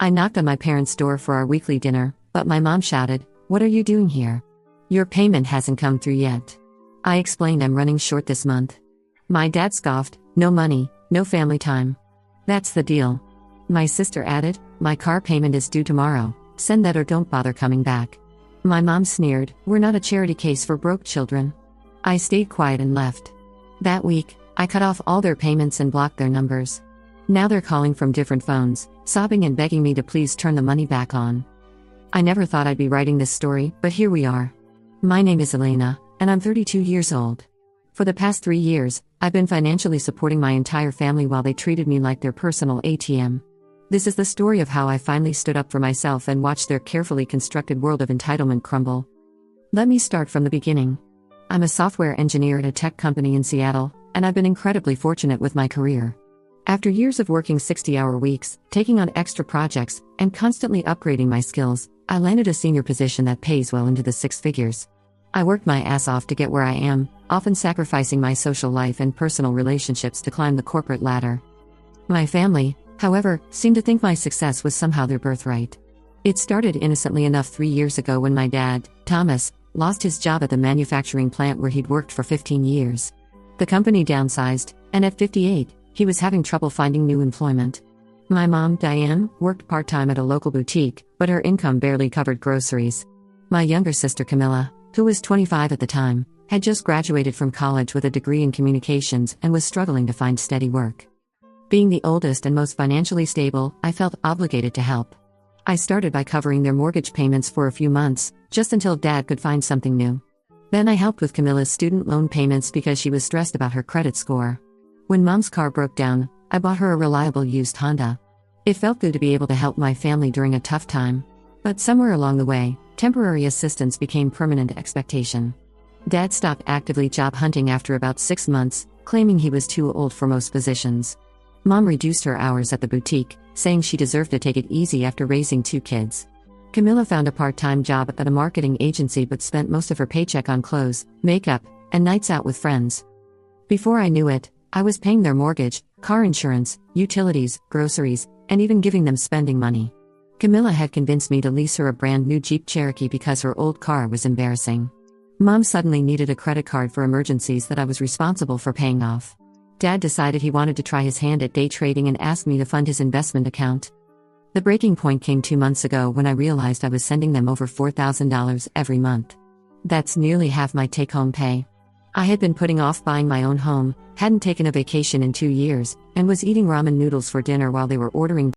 I knocked on my parents' door for our weekly dinner, but my mom shouted, "What are you doing here? Your payment hasn't come through yet." I explained I'm running short this month. My dad scoffed, "No money, no family time. That's the deal." My sister added, "My car payment is due tomorrow, send that or don't bother coming back." My mom sneered, "We're not a charity case for broke children." I stayed quiet and left. That week, I cut off all their payments and blocked their numbers. Now they're calling from different phones, sobbing and begging me to please turn the money back on. I never thought I'd be writing this story, but here we are. My name is Elena, and I'm 32 years old. For the past 3 years, I've been financially supporting my entire family while they treated me like their personal ATM. This is the story of how I finally stood up for myself and watched their carefully constructed world of entitlement crumble. Let me start from the beginning. I'm a software engineer at a tech company in Seattle, and I've been incredibly fortunate with my career. After years of working 60-hour weeks, taking on extra projects, and constantly upgrading my skills, I landed a senior position that pays well into the 6 figures. I worked my ass off to get where I am, often sacrificing my social life and personal relationships to climb the corporate ladder. My family, however, seemed to think my success was somehow their birthright. It started innocently enough 3 years ago when my dad, Thomas, lost his job at the manufacturing plant where he'd worked for 15 years. The company downsized, and at 58, he was having trouble finding new employment. My mom, Diane, worked part-time at a local boutique, but her income barely covered groceries. My younger sister Camilla, who was 25 at the time, had just graduated from college with a degree in communications and was struggling to find steady work. Being the oldest and most financially stable, I felt obligated to help. I started by covering their mortgage payments for a few months, just until Dad could find something new. Then I helped with Camilla's student loan payments because she was stressed about her credit score. When Mom's car broke down, I bought her a reliable used Honda. It felt good to be able to help my family during a tough time. But somewhere along the way, temporary assistance became permanent expectation. Dad stopped actively job hunting after about 6 months, claiming he was too old for most positions. Mom reduced her hours at the boutique, saying she deserved to take it easy after raising 2 kids. Camilla found a part-time job at a marketing agency but spent most of her paycheck on clothes, makeup, and nights out with friends. Before I knew it, I was paying their mortgage, car insurance, utilities, groceries, and even giving them spending money. Camilla had convinced me to lease her a brand new Jeep Cherokee because her old car was embarrassing. Mom suddenly needed a credit card for emergencies that I was responsible for paying off. Dad decided he wanted to try his hand at day trading and asked me to fund his investment account. The breaking point came 2 months ago when I realized I was sending them over $4,000 every month. That's nearly half my take-home pay. I had been putting off buying my own home, hadn't taken a vacation in 2 years, and was eating ramen noodles for dinner while they were ordering